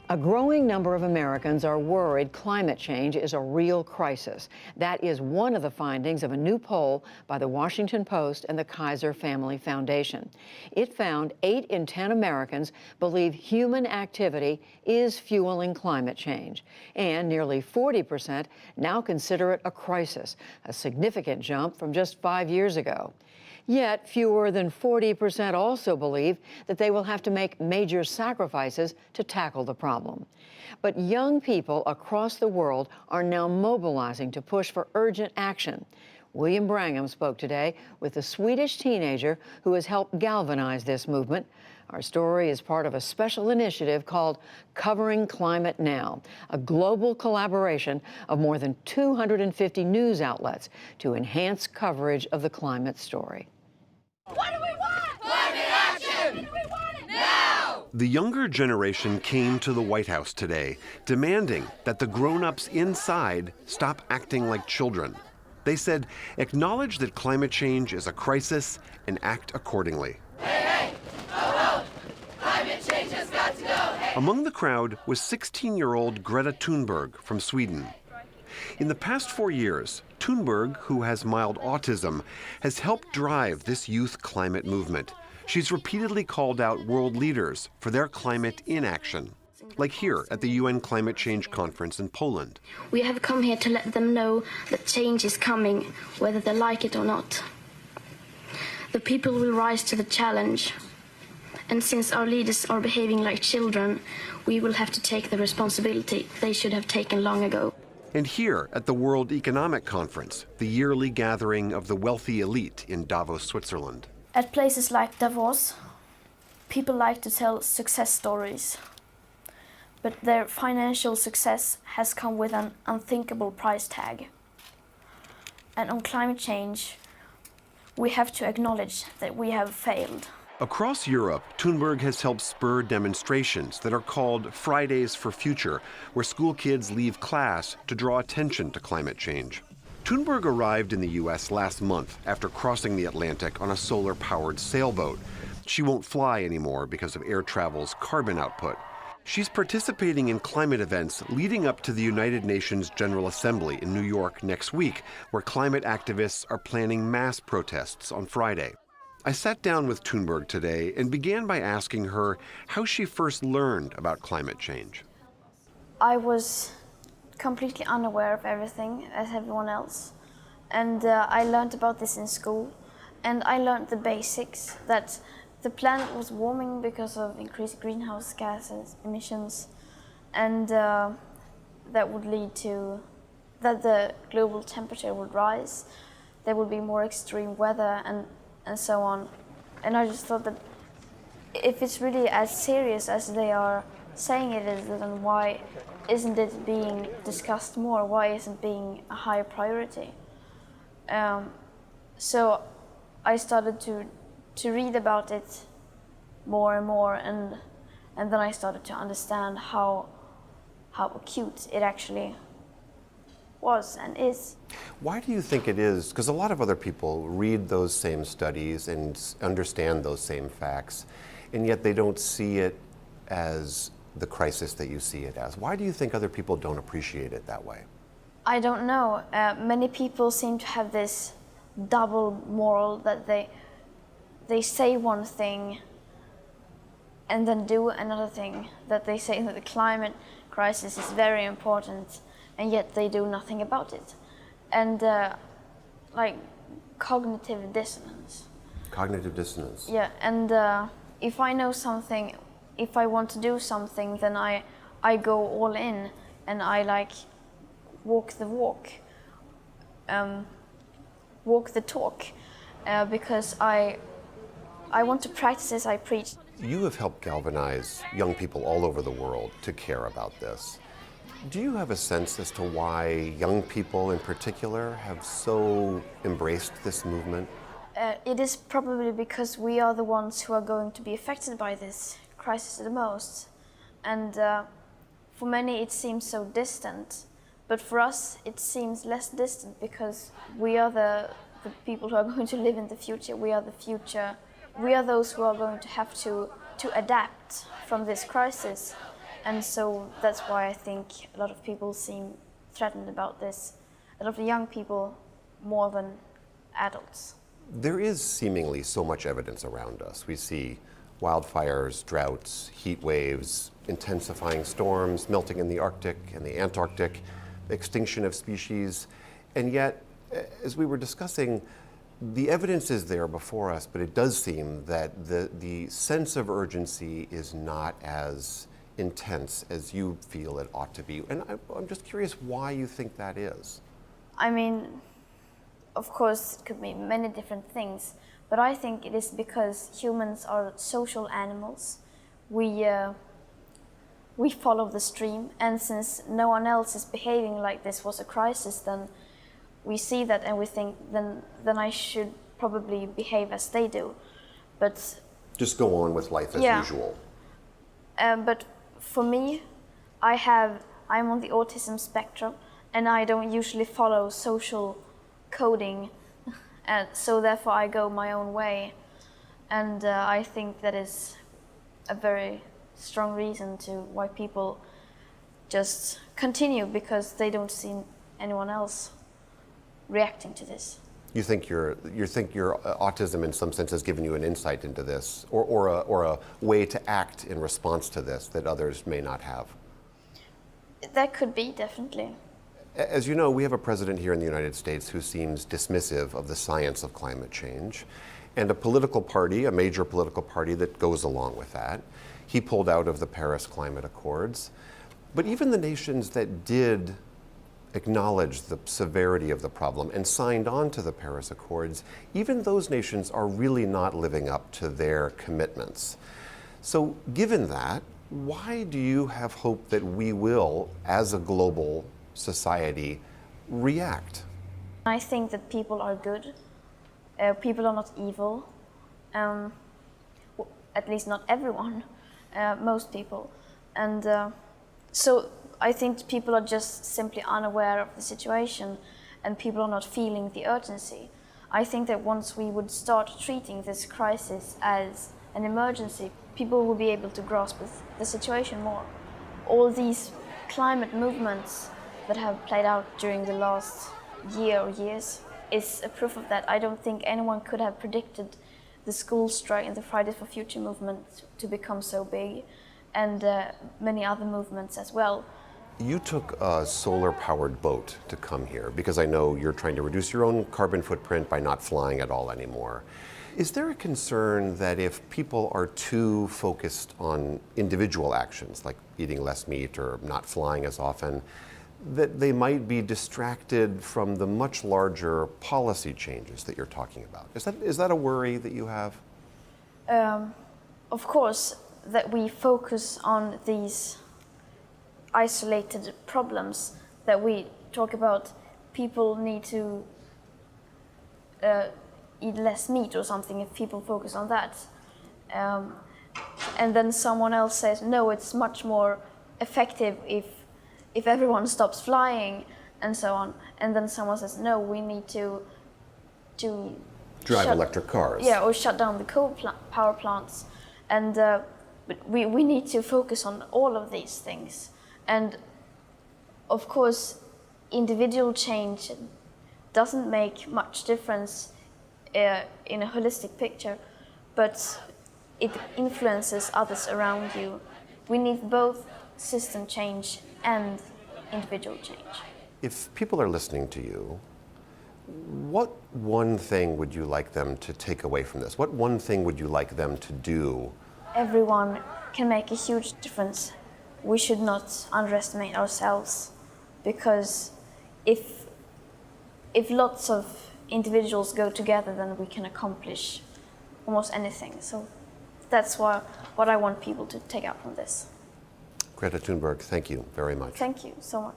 A growing number of Americans are worried climate change is a real crisis. That is one of the findings of a new poll by the Washington Post and the Kaiser Family Foundation. It found 8 in 10 Americans believe human activity is fueling climate change, and nearly 40% now consider it a crisis, a significant jump from just 5 years ago. Yet fewer than 40% also believe that they will have to make major sacrifices to tackle the problem. But young people across the world are now mobilizing to push for urgent action. William Brangham spoke today with a Swedish teenager who has helped galvanize this movement. Our story is part of a special initiative called Covering Climate Now, a global collaboration of more than 250 news outlets to enhance coverage of the climate story. What do we want? Climate action! We want it now! The younger generation came to the White House today, demanding that the grown-ups inside stop acting like children. They said, acknowledge that climate change is a crisis and act accordingly. Hey, hey! Oh, climate change has got to go! Hey. Among the crowd was 16-year-old Greta Thunberg from Sweden. In the past 4 years, Thunberg, who has mild autism, has helped drive this youth climate movement. She's repeatedly called out world leaders for their climate inaction, like here at the UN Climate Change Conference in Poland. We have come here to let them know that change is coming, whether they like it or not. The people will rise to the challenge. And since our leaders are behaving like children, we will have to take the responsibility they should have taken long ago. And here at the World Economic Conference, the yearly gathering of the wealthy elite in Davos, Switzerland. At places like Davos, people like to tell success stories. But their financial success has come with an unthinkable price tag. And on climate change, we have to acknowledge that we have failed. Across Europe, Thunberg has helped spur demonstrations that are called Fridays for Future, where school kids leave class to draw attention to climate change. Thunberg arrived in the U.S. last month after crossing the Atlantic on a solar-powered sailboat. She won't fly anymore because of air travel's carbon output. She's participating in climate events leading up to the United Nations General Assembly in New York next week, where climate activists are planning mass protests on Friday. I sat down with Thunberg today and began by asking her how she first learned about climate change. I was completely unaware of everything as everyone else. And I learned about this in school. And I learned the basics, that the planet was warming because of increased greenhouse gases emissions. And that would lead to that the global temperature would rise. There would be more extreme weather and so on. And I just thought that if it's really as serious as they are saying it is, then why isn't it being discussed more? Why isn't it being a higher priority? So I started to read about it more and more, and then I started to understand how acute it actually was and is. Why do you think it is? Because a lot of other people read those same studies and understand those same facts, and yet they don't see it as the crisis that you see it as. Why do you think other people don't appreciate it that way? I don't know. Many people seem to have this double moral that they say one thing and then do another thing. That they say that the climate crisis is very important, and yet they do nothing about it. And like cognitive dissonance. Cognitive dissonance. Yeah, and if I know something, if I want to do something, then I go all in, and I like walk the walk, walk the talk, because I want to practice as I preach. You have helped galvanize young people all over the world to care about this. Do you have a sense as to why young people in particular have so embraced this movement? It is probably because we are the ones who are going to be affected by this crisis the most. And for many it seems so distant, but for us it seems less distant because we are the people who are going to live in the future. We are the future. We are those who are going to have to adapt from this crisis. And so that's why I think a lot of people seem threatened about this. A lot of young people more than adults. There is seemingly so much evidence around us. We see wildfires, droughts, heat waves, intensifying storms, melting in the Arctic and the Antarctic, extinction of species. And yet, as we were discussing, the evidence is there before us, but it does seem that the sense of urgency is not as intense as you feel it ought to be. And I'm just curious why you think that is. I mean, of course, it could be many different things, but I think it is because humans are social animals. We follow the stream, and since no one else is behaving like this was a crisis, then we see that and we think, then I should probably behave as they do. But just go on with life as usual. But for me, I'm on the autism spectrum, and I don't usually follow social coding, and so therefore I go my own way. And I think that is a very strong reason to why people just continue, because they don't see anyone else reacting to this. You think your autism in some sense has given you an insight into this, or a way to act in response to this that others may not have? That could be, definitely. As you know, we have a president here in the United States who seems dismissive of the science of climate change, and a political party, a major political party that goes along with that. He pulled out of the Paris Climate Accords. But even the nations that did acknowledge the severity of the problem and signed on to the Paris Accords, even those nations are really not living up to their commitments. So given that, why do you have hope that we will, as a global society, react? I think that people are good. People are not evil. At least not everyone, most people. And so I think people are just simply unaware of the situation, and people are not feeling the urgency. I think that once we would start treating this crisis as an emergency, people will be able to grasp the situation more. All these climate movements that have played out during the last year or years is a proof of that. I don't think anyone could have predicted the school strike and the Fridays for Future movement to become so big, and many other movements as well. You took a solar-powered boat to come here because I know you're trying to reduce your own carbon footprint by not flying at all anymore. Is there a concern that if people are too focused on individual actions, like eating less meat or not flying as often, that they might be distracted from the much larger policy changes that you're talking about? Is that a worry that you have? Of course, that we focus on these isolated problems, that we talk about people need to eat less meat or something, if people focus on that. And then someone else says, no, it's much more effective if everyone stops flying, and so on. And then someone says, no, we need to drive electric cars. Yeah, or shut down the coal power plants. And but we need to focus on all of these things. And of course, individual change doesn't make much difference in a holistic picture, but it influences others around you. We need both system change and individual change. If people are listening to you, what one thing would you like them to take away from this? What one thing would you like them to do? Everyone can make a huge difference. We should not underestimate ourselves, because if lots of individuals go together, then we can accomplish almost anything. So that's what I want people to take out from this. Greta Thunberg, thank you very much. Thank you so much.